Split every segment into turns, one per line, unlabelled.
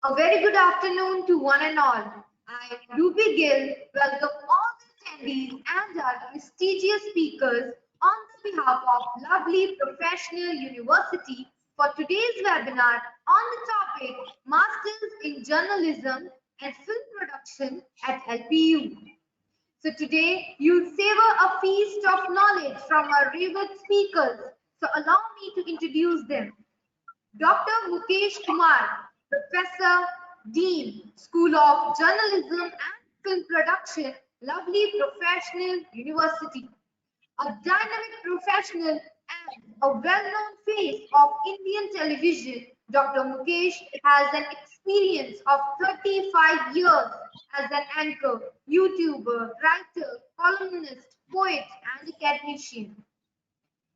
A very good afternoon to one and all. I, Ruby Gill, welcome all the attendees and our prestigious speakers on the behalf of lovely professional university for today's webinar on the topic Masters in Journalism and Film Production at LPU. So today you'll savor a feast of knowledge from our revered speakers. So allow me to introduce them. Dr. Mukesh Kumar, Professor, Dean, School of Journalism and Film Production, lovely professional university. A dynamic professional and a well-known face of Indian television, Dr. Mukesh has an experience of 35 years as an anchor, YouTuber, writer, columnist, poet, and academician.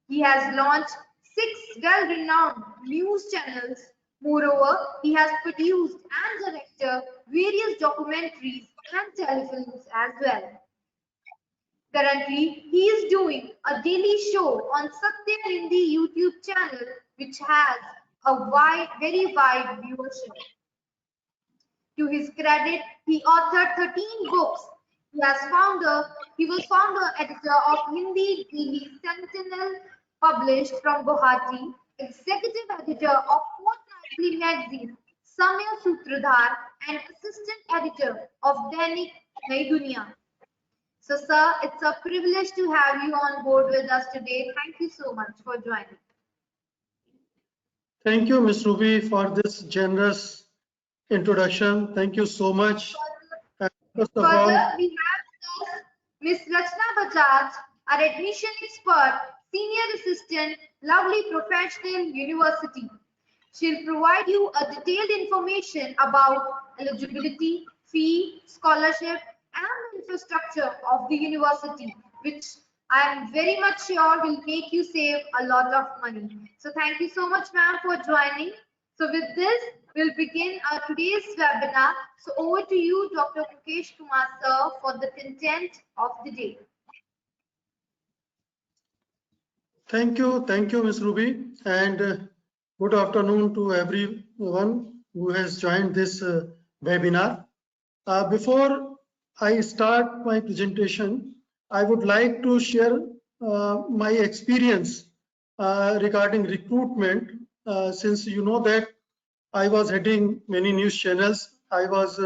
He has launched 6 well-renowned news channels. Moreover, he has produced and directed various documentaries and telefilms as well. Currently, he is doing a daily show on Satya Hindi YouTube channel, which has a very wide viewership. To his credit, he authored 13 books. He was founder editor of Hindi Daily Sentinel, published from Guwahati, executive editor of fortnightly magazine Samya Sutradhar, and assistant editor of Dainik Nai Duniya. So, sir, it's a privilege to have you on board with us today. Thank you so much for joining.
Thank you, Ms. Ruby, for this generous introduction. Thank you so much.
Further, we have Ms. Rachna Bajaj, our admission expert, senior assistant, lovely professional university. She'll provide you a detailed information about eligibility, fee, scholarship, and infrastructure of the university, which I am very much sure will make you save a lot of money. So thank you so much, ma'am, for joining. So with this, we'll begin our today's webinar. So over to you, Dr. Mukesh Kumar, sir, for the content of the day.
Thank you, Ms. Ruby, and good afternoon to everyone who has joined this webinar. Before I start my presentation, I would like to share my experience regarding recruitment. Since you know that I was heading many news channels, I was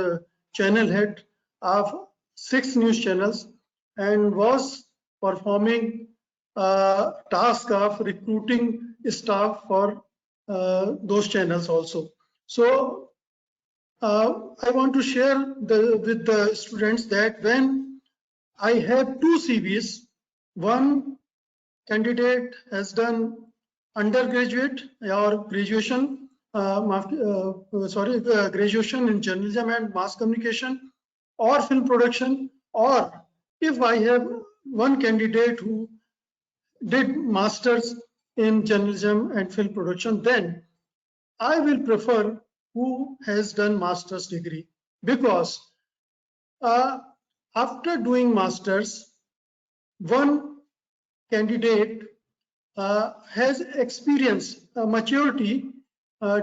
channel head of 6 news channels and was performing task of recruiting staff for those channels also. So I want to share with the students that when I have 2 CVs, one candidate has done undergraduate or graduation, graduation in journalism and mass communication or film production, or if I have one candidate who did masters in journalism and film production, then I will prefer who has done master's degree, because after doing masters, one candidate has experience, maturity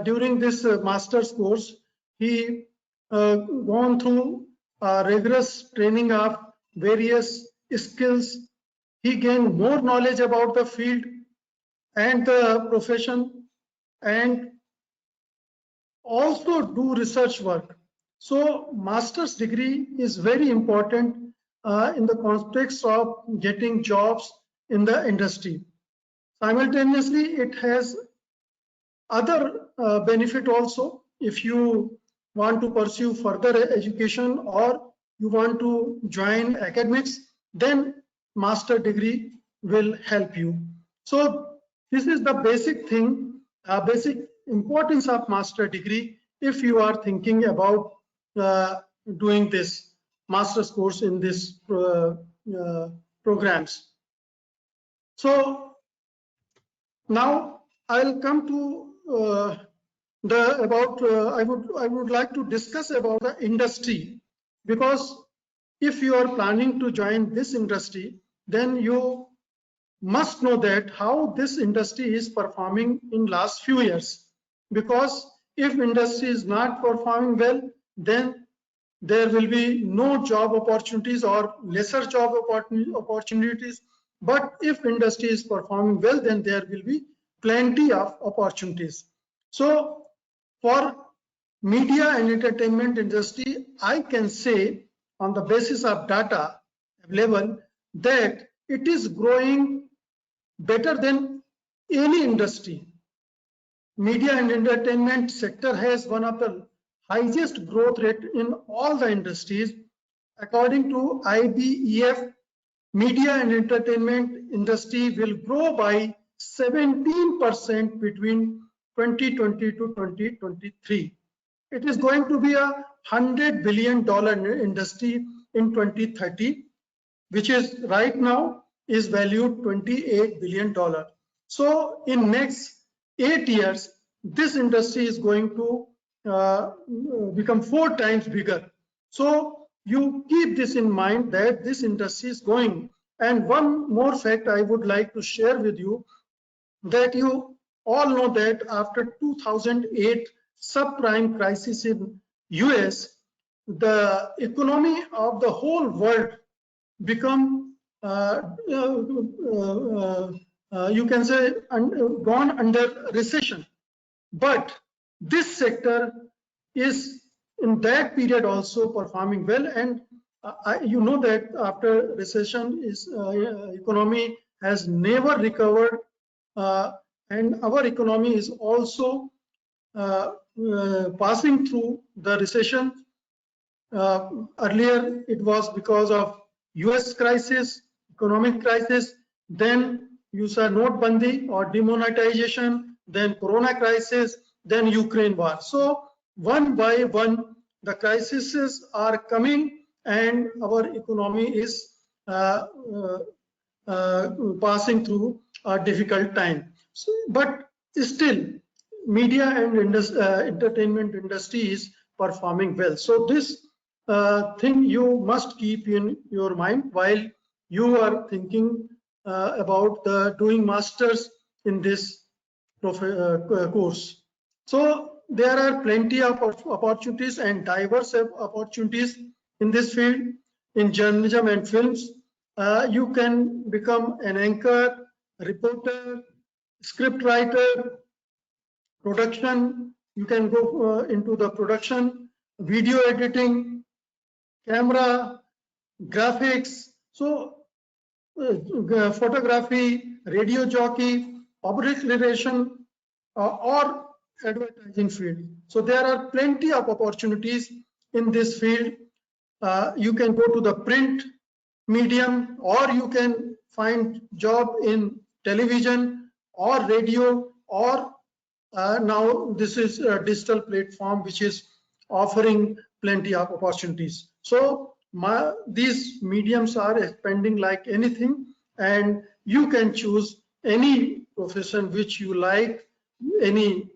during this master's course. He gone through rigorous training of various skills. He gained more knowledge about the field and the profession, and also do research work. So master's degree is very important in the context of getting jobs in the industry. Simultaneously, it has other benefit also. If you want to pursue further education or you want to join academics, then master degree will help you. So this is the basic thing, basic importance of master degree if you are thinking about doing this master's course in this programs. So now I'll come to I would like to discuss about the industry, because if you are planning to join this industry, then you must know that how this industry is performing in last few years, because If industry is not performing well, then there will be no job opportunities or lesser job opportunities. But if industry is performing well, then there will be plenty of opportunities. So for media and entertainment industry, I can say on the basis of data available that it is growing better than any industry. Media and entertainment sector has one of the highest growth rate in all the industries. According to IBEF, media and entertainment industry will grow by 17% between 2020 to 2023. It is going to be a $100 billion industry in 2030, which is right now is valued $28 billion. So in next 8 years, this industry is going to become 4 times bigger. So you keep this in mind that this industry is going. And one more fact I would like to share with you, that you all know that after 2008 subprime crisis in US, the economy of the whole world become you can say gone under recession. But this sector is in that period also performing well, and you know that after recession is economy has never recovered, and our economy is also passing through the recession. Earlier it was because of US crisis, economic crisis, then you saw notebandi or demonetization, then corona crisis, then Ukraine war. So one by one the crises are coming and our economy is passing through a difficult time. So, but still media and entertainment industry is performing well. So this thing you must keep in your mind while you are thinking about doing masters in this course. So there are plenty of opportunities and diverse opportunities in this field. In journalism and films, you can become an anchor, reporter, script writer, production. You can go into the production, video editing, camera, graphics, so photography, radio jockey, public relation, or advertising field. So there are plenty of opportunities in this field. You can go to the print medium, or you can find job in television or radio, or now this is a digital platform which is offering plenty of opportunities. So these mediums are expanding like anything, and you can choose any profession which you like, any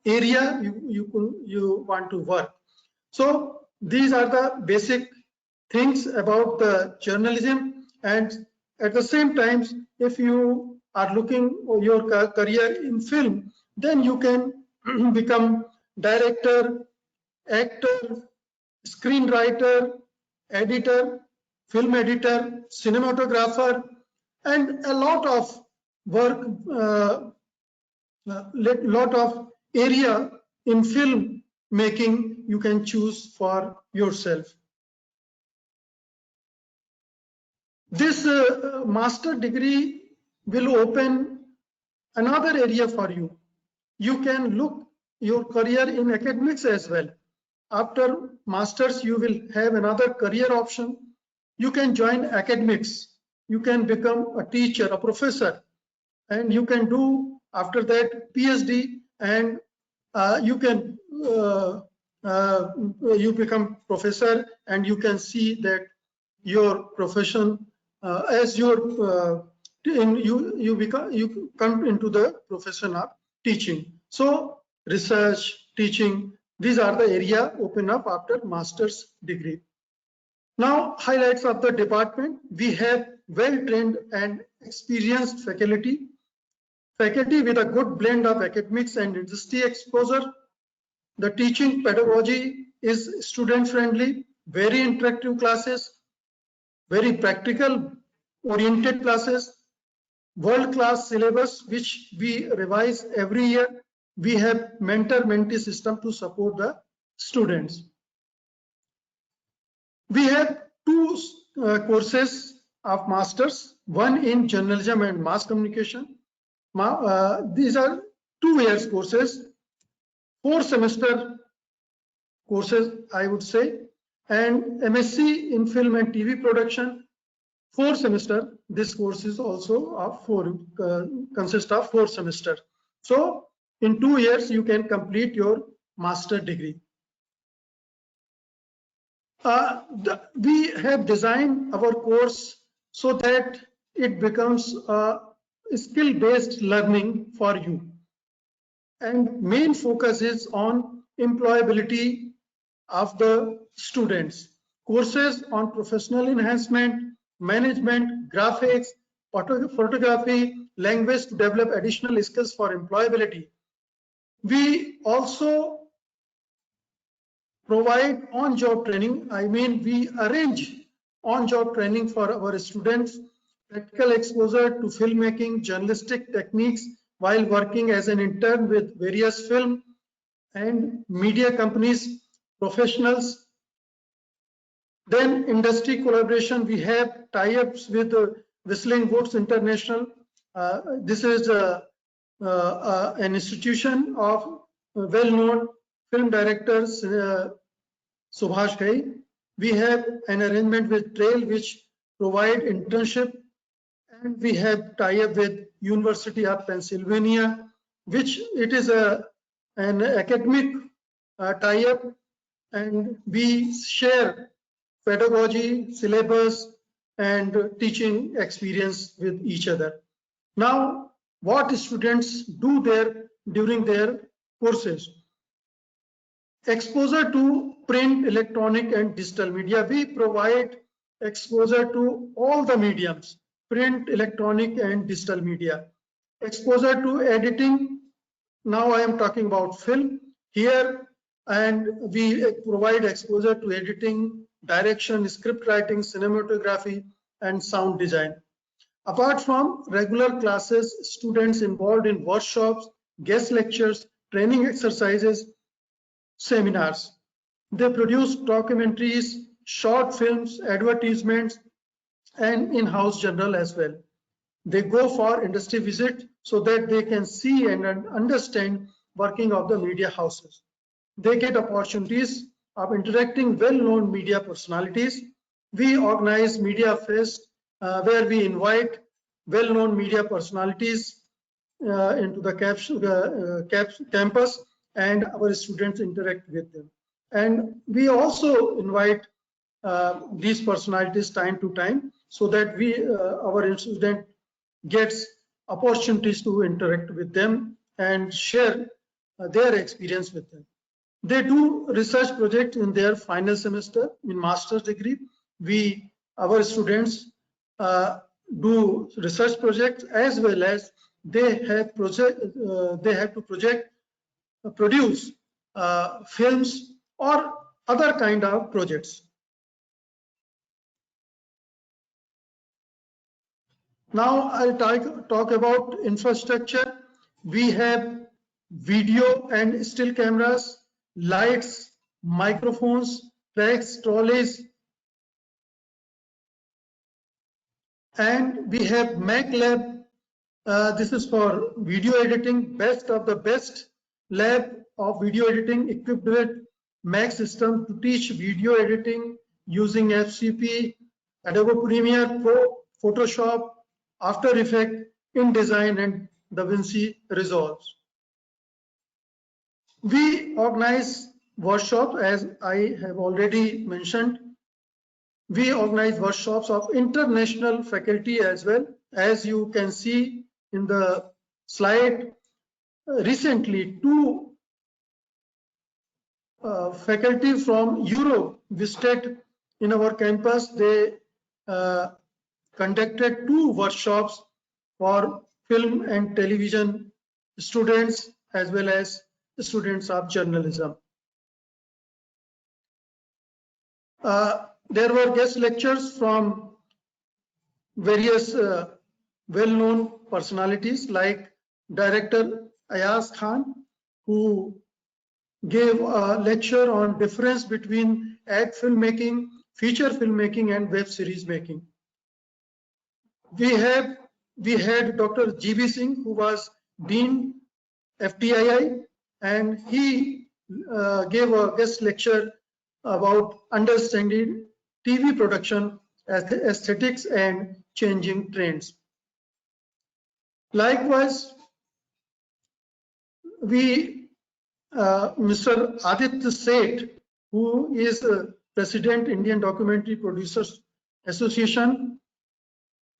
area you want to work. So these are the basic things about the journalism. And at the same time, if you are looking your career in film, then you can become director, actor, screenwriter, editor, film editor, cinematographer, and a lot of work, lot of area in film making you can choose for yourself. This master degree will open another area for you. You can look your career in academics as well. After masters, you will have another career option. You can join academics. You can become a teacher, a professor, and you can do after that PhD, and you can you become professor, and you can see that your profession as your you come into the profession of teaching. So research, teaching, these are the area open up after master's degree. Now, highlights of the department: we have well-trained and experienced faculty with a good blend of academics and industry exposure. The teaching pedagogy is student friendly, very interactive classes, very practical oriented classes, world-class syllabus which we revise every year. We have mentor-mentee system to support the students. We have two courses of masters, one in journalism and mass communication. These are 2 years courses, 4 semester courses I would say, and MSc in film and TV production, 4 semester. This course is also consists of 4 semester. So in 2 years you can complete your master degree. We have designed our course so that it becomes a skill-based learning for you, and main focus is on employability of the students. Courses on professional enhancement, management, graphics, photography, language to develop additional skills for employability. We also provide on-job training. I mean, we arrange on-job training for our students, practical exposure to filmmaking, journalistic techniques while working as an intern with various film and media companies, professionals. Then industry collaboration, we have tie-ups with Whistling Woods International. This is an institution of well-known film directors, Subhash Ghai. We have an arrangement with Trail which provide internship, and we have tie-up with University of Pennsylvania, which it is an academic tie-up, and we share pedagogy, syllabus, and teaching experience with each other. Now, what students do there during their courses? Exposure to print, electronic, and digital media. We provide exposure to all the mediums, print, electronic, and digital media. Exposure to editing. Now I am talking about film here, and we provide exposure to editing, direction, script writing, cinematography, and sound design. Apart from regular classes, students involved in workshops, guest lectures, training exercises, seminars. They produce documentaries, short films, advertisements, and in-house journal as well. They go for industry visit so that they can see and understand working of the media houses. They get opportunities of interacting well-known media personalities. We organize media fest where we invite well-known media personalities into the campus, and our students interact with them. And we also invite these personalities time to time so that our student gets opportunities to interact with them and share their experience with them. They do research projects in their final semester in master's degree. Our students do research projects, as well as they have to produce films or other kind of projects. Now I'll talk about infrastructure. We have video and still cameras, lights, microphones, tracks, trolleys, and we have Mac Lab. This is for video editing, best of the best lab of video editing equipped with Mac system to teach video editing using FCP, Adobe Premiere Pro, Photoshop, After Effects, InDesign, and DaVinci Resolve. We organize workshops, as I have already mentioned. We organize workshops of international faculty as well. As you can see in the slide, recently 2 faculty from Europe visited in our campus. They conducted 2 workshops for film and television students as well as students of journalism. There were guest lectures from various well-known personalities like Director Ayaz Khan, who gave a lecture on difference between ad filmmaking, feature filmmaking, and web series making. We had Dr. GB Singh, who was Dean FTII, and he gave a guest lecture about understanding TV production, aesthetics, and changing trends. Likewise, Mr. Aditya Seth, who is President Indian Documentary Producers Association,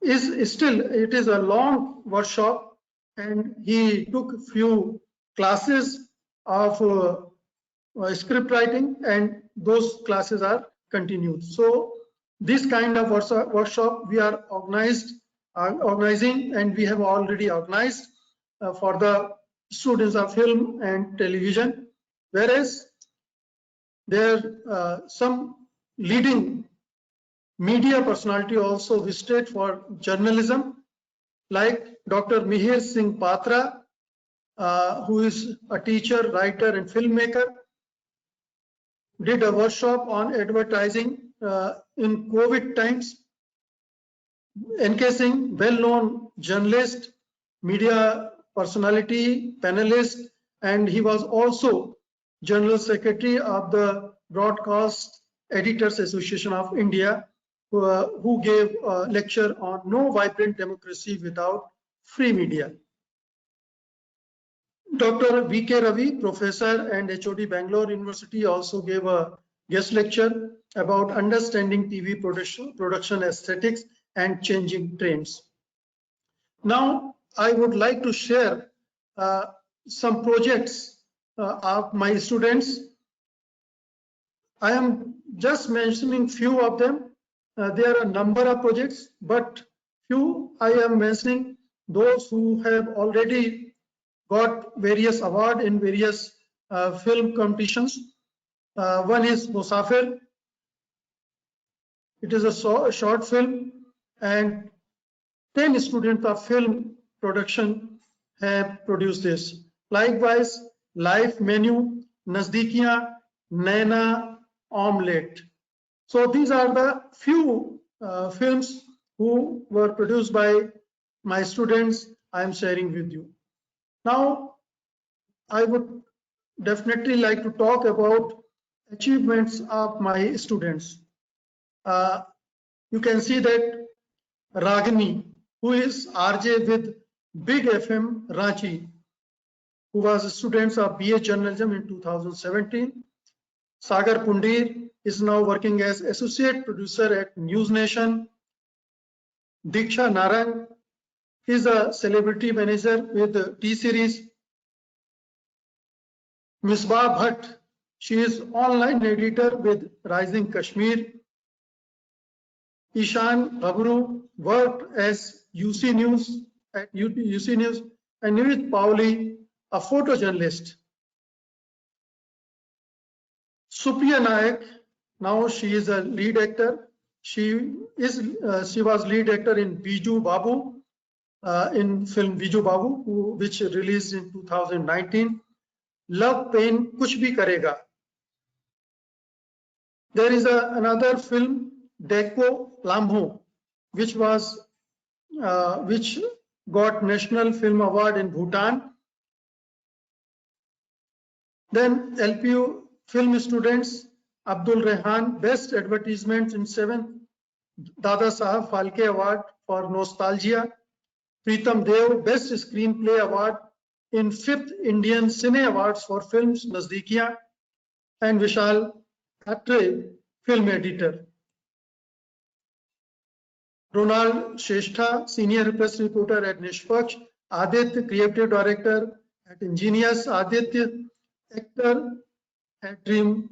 it is a long workshop, and he took few classes of script writing, and those classes are continued. So this kind of workshop we are organizing, and we have already organized for the students of film and television, whereas there some leading media personality also visited for journalism, like Dr. Mihir Singh Patra, who is a teacher, writer, and filmmaker, did a workshop on advertising in COVID times, encasing well-known journalist, media personality, panelist, and he was also General Secretary of the Broadcast Editors Association of India, who gave a lecture on no vibrant democracy without free media. Dr. V.K. Ravi, professor and HOD Bangalore University, also gave a guest lecture about understanding TV production aesthetics and changing trends. Now, I would like to share some projects of my students. I am just mentioning few of them. There are a number of projects, but few I am mentioning those who have already got various awards in various film competitions. One is Musafir. It is a short film, and 10 students of film production have produced this. Likewise, Life Menu, Nazdikiyan, Naina, Omelette. So these are the few films who were produced by my students I am sharing with you. Now, I would definitely like to talk about achievements of my students. You can see that Ragini, who is RJ with Big FM Ranchi, who was a student of BA Journalism in 2017. Sagar Pundir is now working as associate producer at News Nation. Diksha Narang is a celebrity manager with T-Series. Misbah Bhatt, she is online editor with Rising Kashmir. Ishan Babru worked as UC News at UC News, and Nivit Pauli, a photojournalist. Supriya Nayak, now she is a lead actor. She was lead actor in Biju Babu, in film Biju Babu, which released in 2019. Love Pain Kuch Bhi Karega. There is another film, Deko Lamho, which got National Film Award in Bhutan. Then LPU film students, Abdul Rehan, Best Advertisement in 7th Dada Sahab Phalke Award for Nostalgia. Pritam Dev, Best Screenplay Award in 5th Indian Cine Awards for films Nazdikiyan. And Vishal Atre, film editor. Ronald Sheshtha, senior press reporter at Nishpaksh. Aditya, creative director at Ingenious. Aditya, actor at Dream.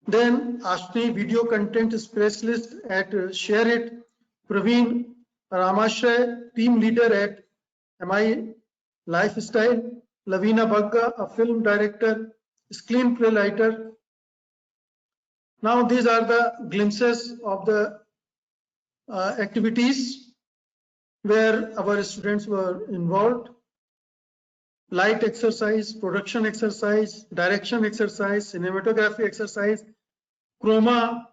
Then Ashni, video content specialist at Share It. Praveen Ramashray, team leader at MI Lifestyle. Lavina Bagga, a film director, screenplay writer Now these are the glimpses of the activities where our students were involved. Light exercise, production exercise, direction exercise, cinematography exercise, chroma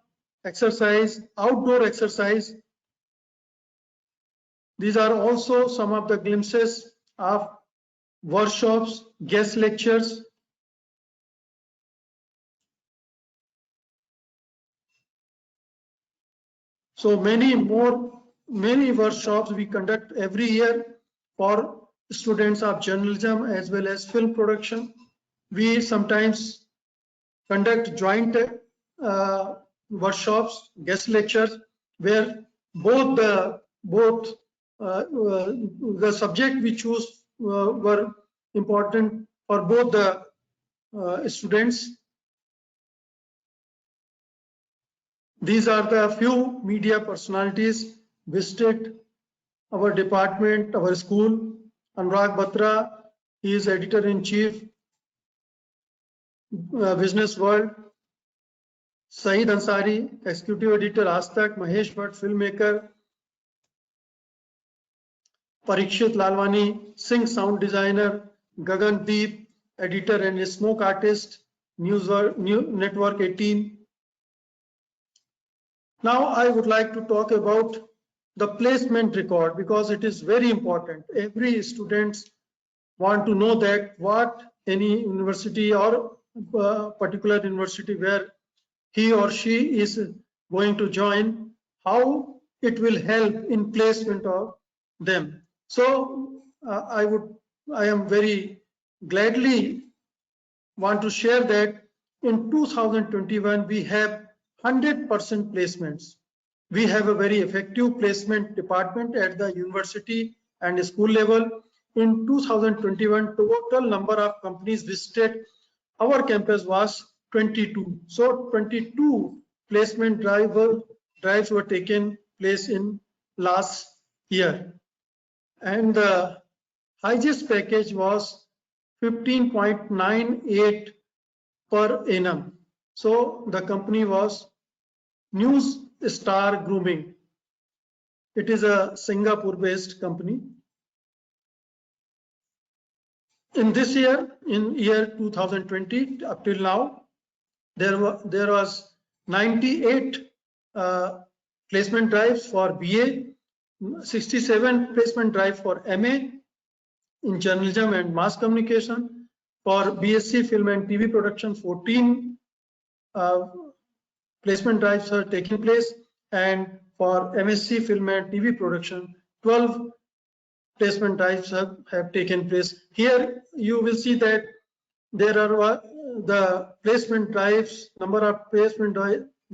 exercise, outdoor exercise. These are also some of the glimpses of workshops, guest lectures. So many workshops we conduct every year for students of journalism as well as film production. We sometimes conduct joint workshops, guest lectures, where both the subject we choose were important for both the students. These are the few media personalities visited our department, our school. Anurag Batra, he is editor-in-chief, Business World. Saeed Ansari, executive editor, Aastak. Mahesh Bhatt, filmmaker. Parikshit Lalwani, Singh, sound designer. Gagan Deep, editor and smoke artist, Network 18. Now I would like to talk about the placement record because it is very important. Every student want to know that what any university or particular university where he or she is going to join, how it will help in placement of them. So I am very gladly want to share that in 2021 we have 100% placements. We have a very effective placement department at the university and school level. In 2021, total number of companies visited our campus was 22. So 22 placement drives were taken place in last year. And the highest package was 15.98 per annum. So the company was News Star Grooming. It is a Singapore-based company. In this year, in year 2020, up till now, there was 98 placement drives for BA, 67 placement drive for MA in journalism and mass communication, for BSc film and TV production, 14 placement drives are taking place, and for MSc film and TV production, 12 placement drives have taken place. Here you will see that there are the placement drives, number of placement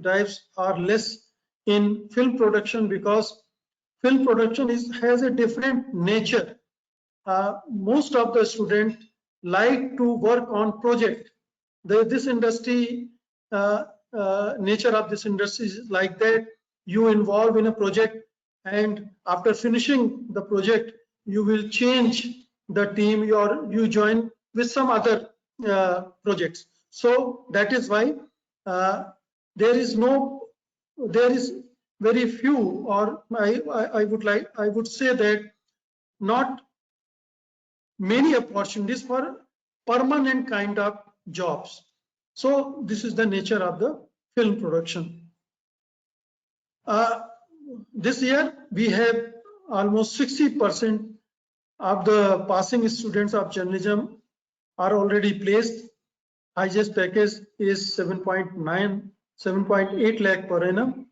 drives are less in film production because film production has a different nature. Most of the students like to work on project. This industry, nature of this industry is like that. You involve in a project, and after finishing the project, you will change the team, you join with some other projects. So that is why there is very few, or I would say that not many opportunities for permanent kind of jobs. So this is the nature of the film production. This year we have almost 60% of the passing students of journalism are already placed. Highest package is 7.8 lakh per annum.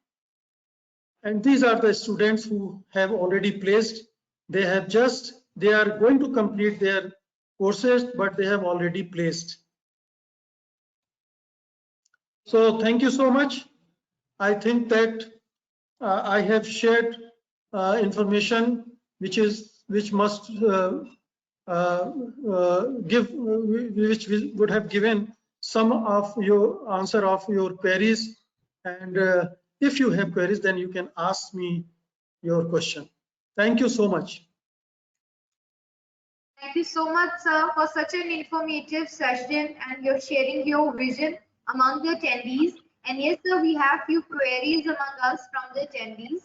And these are the students who have already placed. They are going to complete their courses, but they have already placed. So thank you so much. I think that I have shared information which would have given some of your answer of your queries, and if you have queries, then you can ask me your question. Thank you so much.
Thank you so much, sir, for such an informative session, and you're sharing your vision among the attendees. And yes, sir, we have few queries among us from the attendees.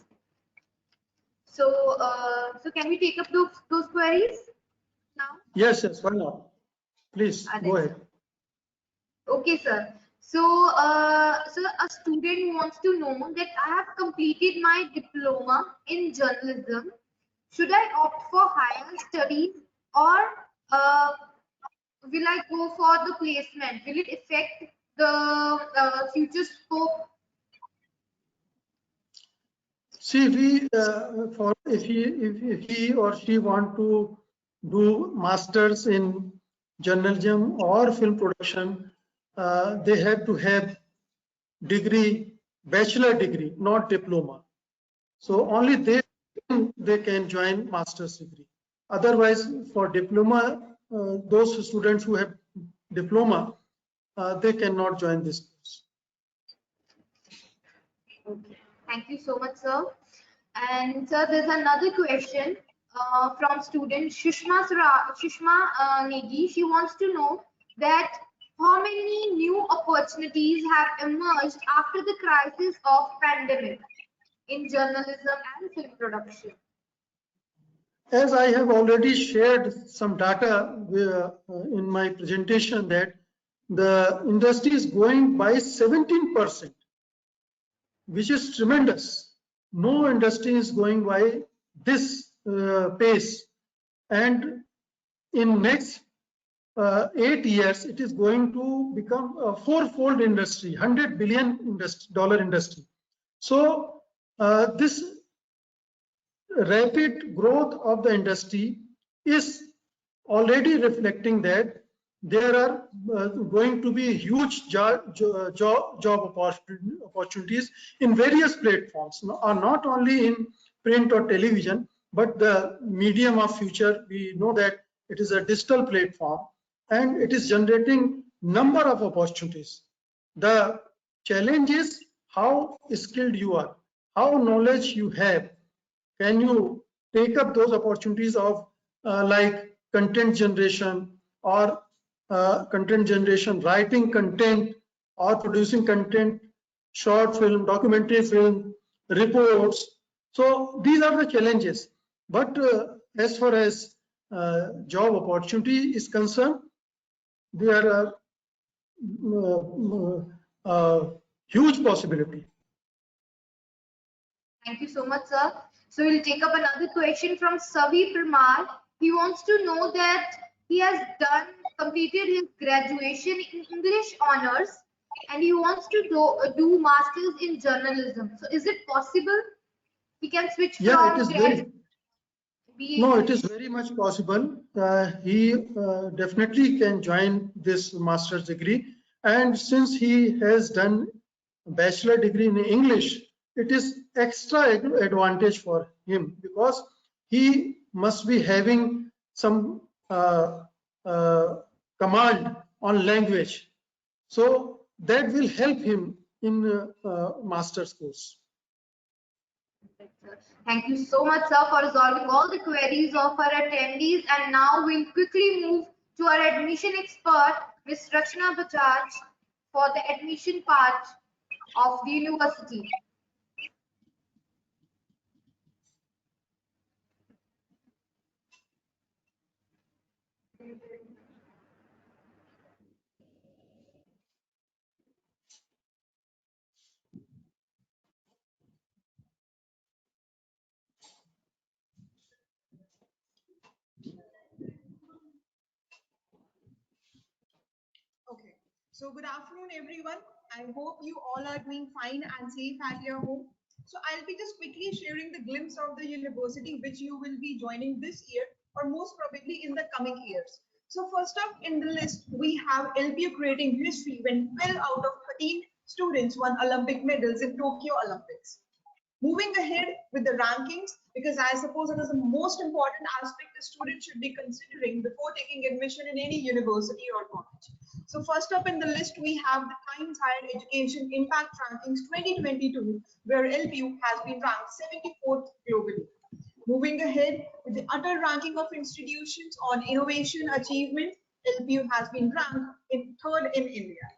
So, so can we take up those queries now?
Yes, yes, why not? Please go
That's
ahead.
okay, sir. So, so a student wants to know that I have completed my diploma in journalism. Should I opt for higher studies, or uh, will I go for the placement? Will it affect the future scope?
See, we for if he or she want to do masters in journalism or film production, they have to have degree, bachelor degree, not diploma. So only they can join master's degree. Otherwise, for diploma, those students who have diploma, they cannot join this course.
Okay. Thank you so much, sir. And sir, there's another question from student Shushma Negi. She wants to know that how many new opportunities have emerged after the crisis of pandemic in journalism and film production.
As I have already shared some data in my presentation that the industry is growing by 17%, which is tremendous. No industry is going by this pace. And in next 8 years, it is going to become a fourfold industry, $100 billion industry. So this rapid growth of the industry is already reflecting that there are going to be huge job opportunities in various platforms, not only in print or television, but the medium of future. We know that it is a digital platform and it is generating number of opportunities. The challenge is how skilled you are, how knowledge you have. Can you take up those opportunities of like content generation or writing content or producing content, short film, documentary film, reports. So these are the challenges. But as far as job opportunity is concerned, there are huge possibility.
Thank you so much, sir. So we'll take up another question from Savi Parmar. He wants to know that he has completed his graduation in English honors and he wants to do masters in journalism. So is it possible he can switch
Yeah, it
from
is very.
BA
No, it is
English?
very much possible. He definitely can join this master's degree. And since he has done a bachelor degree in English, it is extra advantage for him because he must be having some command on language. So that will help him in master's course.
Thank you so much, sir, for resolving all the queries of our attendees. And now we'll quickly move to our admission expert, Ms. Rachna Bajaj, for the admission part of the university.
Okay, so good afternoon, everyone. I hope you all are doing fine and safe at your home. So I'll be just quickly sharing the glimpse of the university which you will be joining this year or most probably in the coming years. So first up in the list, we have LPU creating history when 12 out of 13 students won Olympic medals in Tokyo Olympics. Moving ahead with the rankings, because I suppose it is the most important aspect a student should be considering before taking admission in any university or college. So first up in the list, we have the Times Higher Education Impact Rankings 2022, where LPU has been ranked 74th globally. Moving ahead with the utter ranking of institutions on innovation achievement, LPU has been ranked in 3rd in India.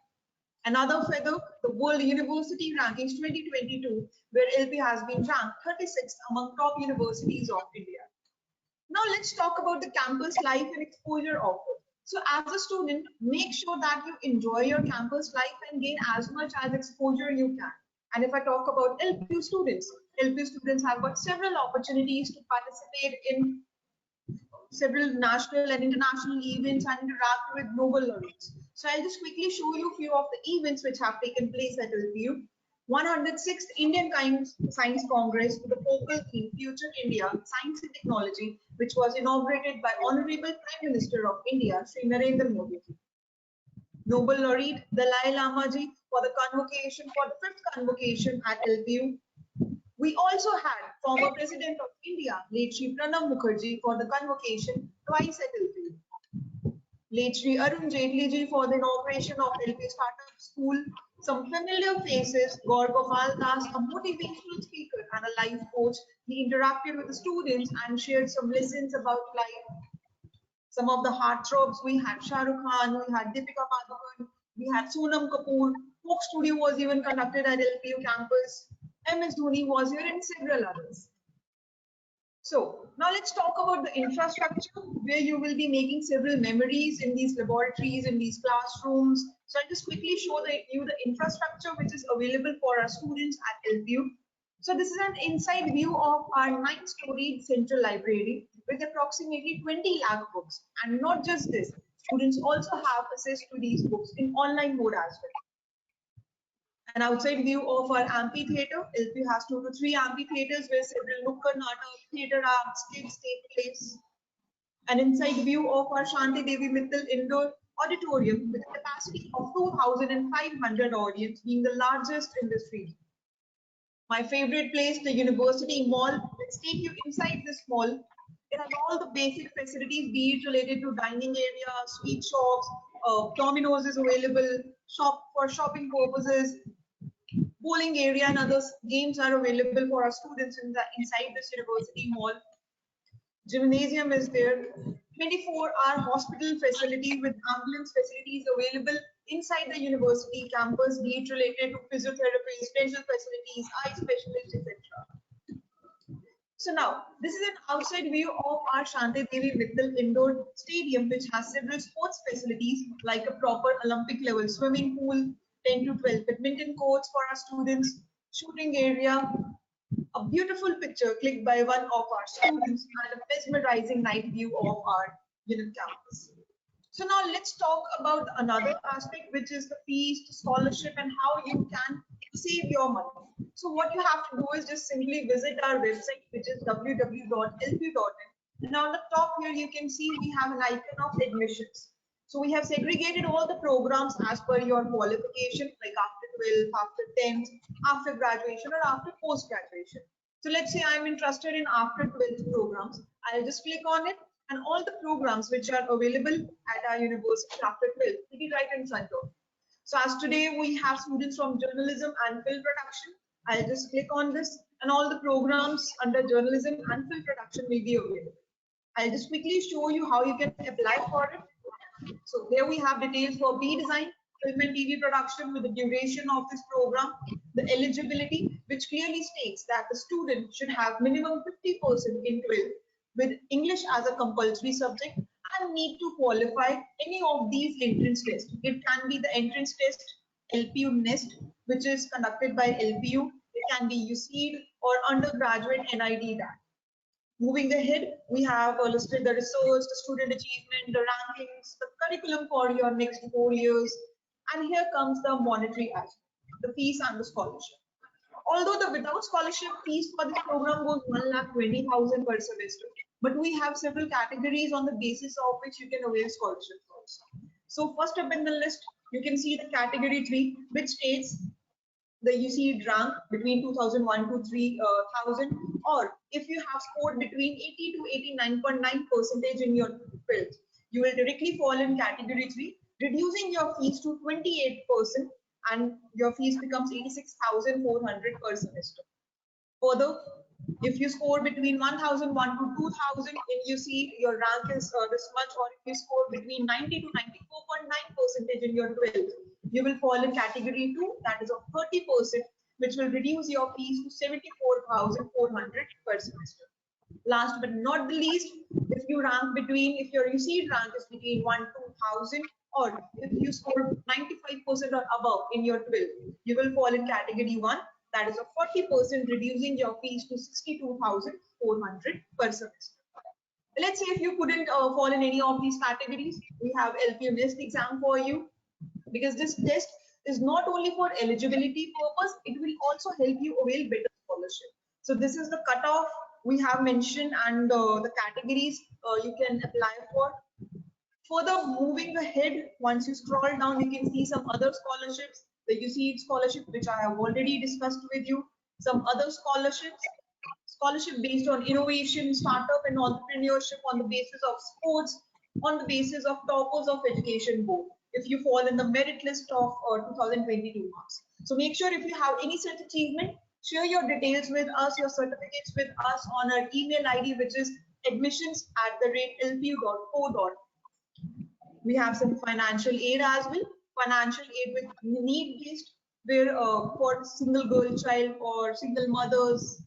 Another feather, the World University Rankings 2022, where LP has been ranked 36th among top universities of India. Now let's talk about the campus life and exposure offered. So as a student, make sure that you enjoy your campus life and gain as much as exposure you can. And if I talk about LPU students have got several opportunities to participate in several national and international events and interact with Nobel laureates. So I'll just quickly show you a few of the events which have taken place at LPU. 106th Indian Science Congress with the focal theme Future India, Science and Technology, which was inaugurated by Honorable Prime Minister of India, Sri Narendra Modi. Nobel laureate Dalai Lama ji for the convocation, for the 5th convocation at LPU. We also had former President of India, late Shri Pranab Mukherjee, for the convocation twice at LPU. Late Shri Arun Jaitley ji for the inauguration of LPU Startup School. Some familiar faces, Gaur Gopal Das, a motivational speaker and a life coach. He interacted with the students and shared some lessons about life. Some of the heartthrobs, we had Shah Rukh Khan, we had Deepika Padukone, we had Sonam Kapoor. Folk Studio was even conducted at LPU campus. MS Dhoni was here and several others. So now let's talk about the infrastructure where you will be making several memories in these laboratories, in these classrooms. So I'll just quickly show you the infrastructure which is available for our students at LPU. So this is an inside view of our 9-storied central library with approximately 20 lakh books. And not just this, students also have access to these books in online mode as well. An outside view of our amphitheatre. LPU has 2 to 3 amphitheatres where several Nukkad Natak, theatre arts, kids take place. An inside view of our Shanti Devi Mittal indoor auditorium with a capacity of 2,500 audience, being the largest in this region. My favorite place, the University Mall. Let's take you inside this mall. It has all the basic facilities, be it related to dining area, sweet shops, Domino's is available, shop for shopping purposes, bowling area and other games are available for our students inside this university mall. Gymnasium is there. 24-hour hospital facility with ambulance facilities available inside the university campus, be it related to physiotherapy, special facilities, eye specialists, etc. So now, this is an outside view of our Shanti Devi Mittal Indoor Stadium, which has several sports facilities like a proper Olympic level swimming pool, 10 to 12 badminton courts for our students, shooting area, a beautiful picture clicked by one of our students, and a mesmerizing night view of our unit campus. So now let's talk about another aspect, which is the fees, the scholarship, and how you can save your money. So what you have to do is just simply visit our website, which is www.lpu.in. And on the top here, you can see we have an icon of admissions. So we have segregated all the programs as per your qualification, like after 12th, after 10th, after graduation, or after post-graduation. So let's say I'm interested in after 12th programs. I'll just click on it, and all the programs which are available at our university after 12th will be right in front of you. So as today we have students from journalism and film production, I'll just click on this, and all the programs under journalism and film production will be available. I'll just quickly show you how you can apply for it. So here we have details for B Design, film and TV production with the duration of this program, the eligibility, which clearly states that the student should have minimum 50% in 12th with English as a compulsory subject and need to qualify any of these entrance tests. It can be the entrance test, LPU NEST, which is conducted by LPU. It can be UCEED or undergraduate NID DAT. Moving ahead, we have listed the research, the student achievement, the rankings, the curriculum for your next 4 years, and here comes the monetary aspect, the fees and the scholarship. Although the without scholarship fees for this program goes 1,20,000 per semester, but we have several categories on the basis of which you can avail scholarships also. So first up in the list, you can see the category 3, which states the UCEED rank between 2001 to 3000, or if you have scored between 80 to 89.9% in your 12th, you will directly fall in category 3, reducing your fees to 28%, and your fees becomes 86,400 per semester. Further, if you score between 1001 to 2000 and you see your rank is this much, or if you score between 90 to 94.9% in your 12th, you will fall in category 2, that is of 30%, which will reduce your fees to 74,400 per semester. Last but not the least, if you rank between, if your received rank is between 1 to 1000, or if you score 95% or above in your 12, you will fall in category 1, that is a 40%, reducing your fees to 62,400 per semester. Let's say if you couldn't fall in any of these categories, we have LPU NEST exam for you, because this test is not only for eligibility purpose, it will also help you avail better scholarship. So this is the cutoff we have mentioned, and the categories you can apply for. Further moving ahead, once you scroll down, you can see some other scholarships, the UC scholarship, which I have already discussed with you, some other scholarships, scholarship based on innovation, startup and entrepreneurship, on the basis of sports, on the basis of toppers of education board, if you fall in the merit list of 2022 marks. So make sure if you have any such achievement, share your details with us, your certificates with us on our email ID, which is admissions@lpu.co. We have some financial aid as well, financial aid with need-based, where for single girl child or single mothers,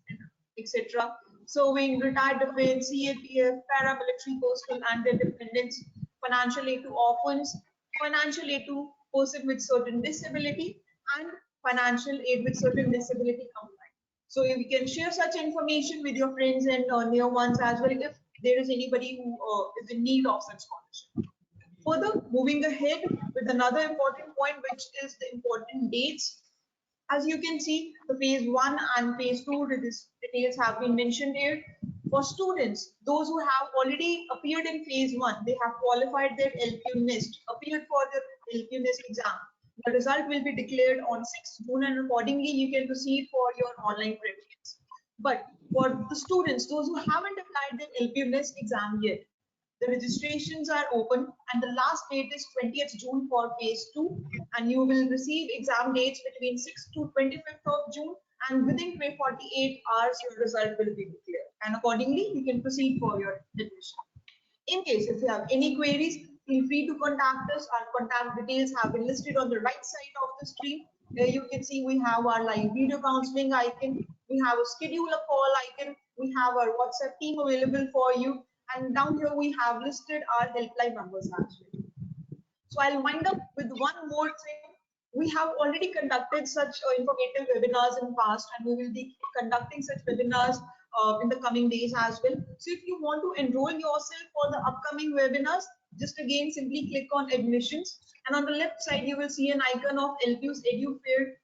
etc. Serving, retired defense, CAPF, paramilitary personnel and their dependents, financial aid to orphans, financial aid to person with certain disability, and financial aid with certain disability combined. So if you can share such information with your friends and near ones as well, if there is anybody who is in need of such scholarship. Further, moving ahead with another important point, which is the important dates. As you can see, the phase 1 and phase 2 details have been mentioned here. For students, those who have already appeared in phase 1, they have qualified their LPU NEST, appeared for their LPU NEST exam. The result will be declared on 6th June, and accordingly you can proceed for your online preference. But for the students, those who haven't applied their LPU NEST exam yet, the registrations are open, and the last date is 20th June for phase 2, and you will receive exam dates between 6th to 25th of June, and within 48 hours your result will be declared, and accordingly you can proceed for your admission. In case if you have any queries, feel free to contact us. Our contact details have been listed on the right side of the screen. There you can see we have our live video counseling icon, we have a schedule a call icon, we have our WhatsApp team available for you, and down here we have listed our helpline numbers as well. So I'll wind up with one more thing. We have already conducted such informative webinars in past, and we will be conducting such webinars in the coming days as well. So if you want to enroll yourself for the upcoming webinars, just again simply click on admissions, and on the left side you will see an icon of LPU's Edu-Fair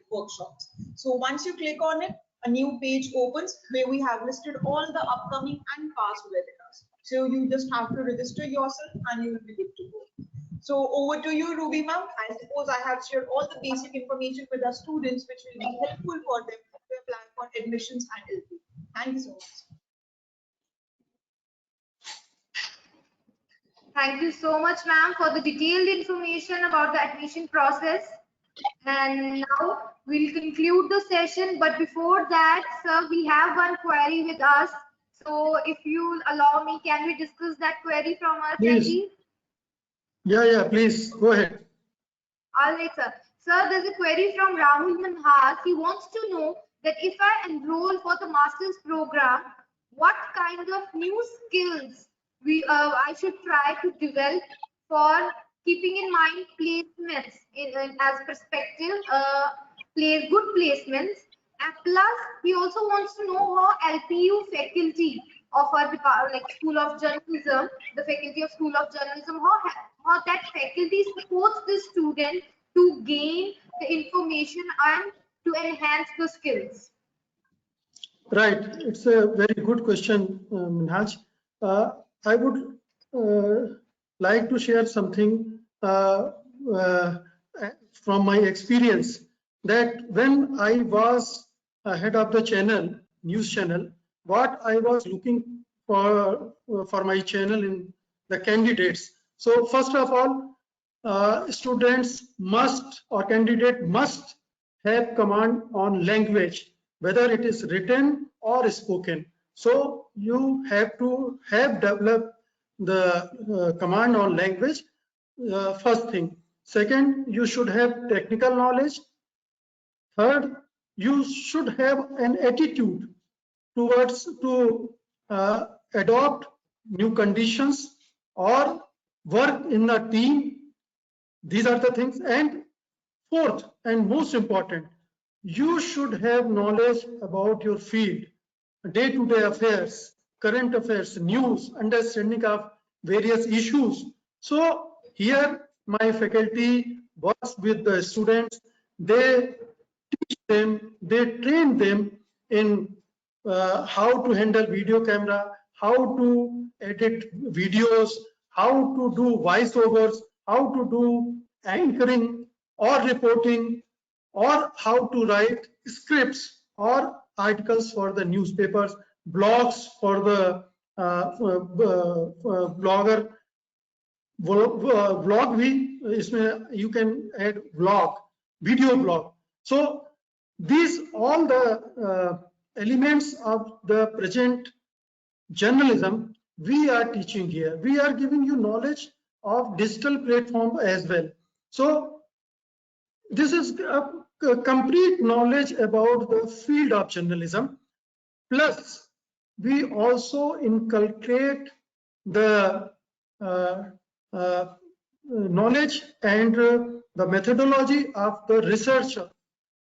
workshops. So once you click on it, a new page opens where we have listed all the upcoming and past webinars. So you just have to register yourself and you will be good to go. So over to you, Ruby ma'am. I suppose I have shared all the basic information with our students, which will be helpful for them to apply for admissions at LPU. Thank you so much.
Thank you so much, ma'am, for the detailed information about the admission process. And now we'll conclude the session. But before that, sir, we have one query with us. So if you allow me, can we discuss that query from our attendee?
Yeah, please go ahead.
All right, sir. Sir, there's a query from Rahul Manhas. He wants to know that if I enroll for the master's program, what kind of new skills I should try to develop for keeping in mind placements as perspective, good placements. And plus, he also wants to know how LPU faculty of our department, like School of Journalism, the faculty of School of Journalism, how that faculty supports the student to gain the information and to enhance the skills.
Right, it's a very good question, Minhaj. I would like to share something from my experience, that when I was head of the channel, news channel, what I was looking for my channel in the candidates. So first of all, students must, or candidate must have command on language, whether it is written or spoken. So you have to have developed the command on language, first thing. Second, you should have technical knowledge. Third, you should have an attitude towards to adopt new conditions or work in a team. These are the things. And fourth and most important, you should have knowledge about your field, day-to-day affairs, current affairs, news, understanding of various issues. So here my faculty works with the students. They teach them, they train them in how to handle video camera, how to edit videos, how to do voiceovers, how to do anchoring or reporting, or how to write scripts or articles for the newspapers, blogs for the blogger. Vlog भी इसमें you can add vlog, video blog. So these all the elements of the present journalism we are teaching here. We are giving you knowledge of digital platform as well. So this is a complete knowledge about the field of journalism. Plus, we also inculcate the knowledge and the methodology of the researcher,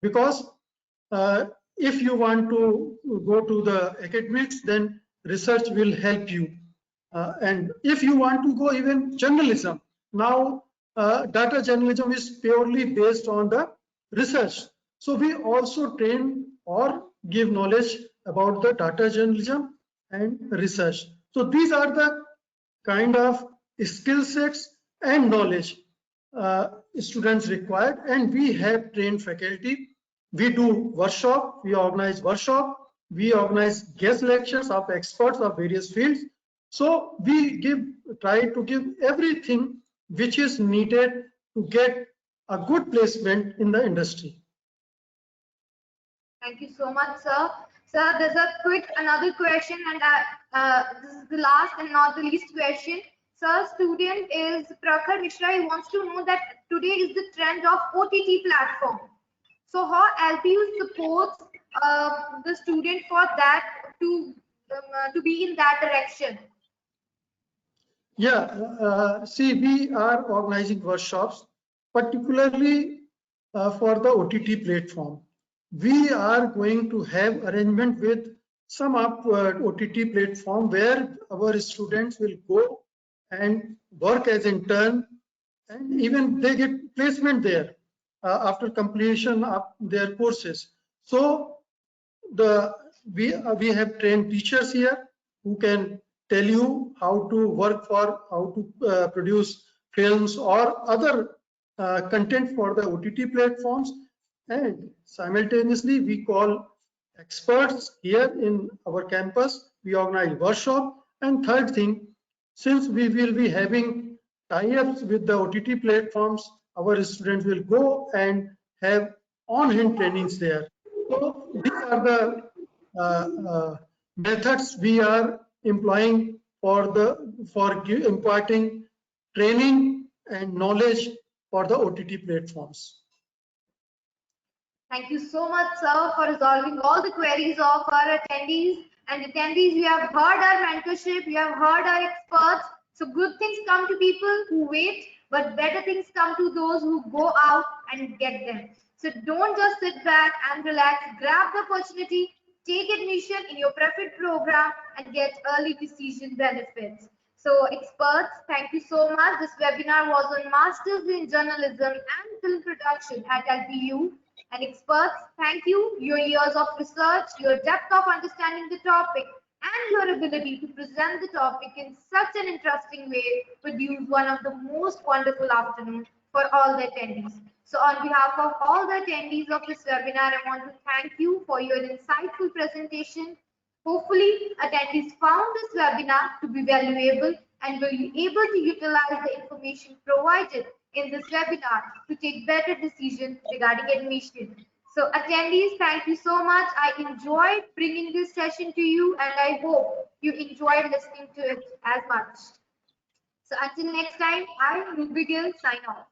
because if you want to go to the academics, then research will help you. And if you want to go even journalism, now data journalism is purely based on the research. So we also train or give knowledge about the data journalism and research. So these are the kind of skill sets and knowledge students required, and we have trained faculty. We do workshop, we organize workshop, we organize guest lectures of experts of various fields. So we try to give everything which is needed to get a good placement in the industry.
Thank you so much, sir. Sir, there's another question, and this is the last and not the least question. Sir, student is Prakhar Mishra. He wants to know that today is the trend of OTT platform. So how LPU supports the student for that to be in that direction?
Yeah, see, we are organizing workshops, particularly for the OTT platform. We are going to have arrangement with some OTT platform where our students will go and work as intern, and even they get placement there after completion of their courses. So we have trained teachers here who can tell you how to work for, how to produce films or other content for the OTT platforms, and simultaneously we call experts here in our campus. We organize workshop, and third thing, since we will be having tie-ups with the OTT platforms, our students will go and have on-hand trainings there. So these are the methods we are employing for imparting training and knowledge for the OTT platforms.
Thank you so much, sir, for resolving all the queries of our attendees. And attendees, we have heard our mentorship, we have heard our experts. So good things come to people who wait, but better things come to those who go out and get them. So don't just sit back and relax. Grab the opportunity, take admission in your preferred program, and get early decision benefits. So experts, thank you so much. This webinar was on Masters in Journalism and Film Production at LPU. And experts, thank you. Your years of research, your depth of understanding the topic, and your ability to present the topic in such an interesting way produce one of the most wonderful afternoons for all the attendees. So on behalf of all the attendees of this webinar, I want to thank you for your insightful presentation. Hopefully, attendees found this webinar to be valuable and will be able to utilize the information provided in this webinar to take better decisions regarding admission. So attendees, thank you so much. I enjoyed bringing this session to you, and I hope you enjoyed listening to it as much. So until next time, I'm Ruby Gill, sign off.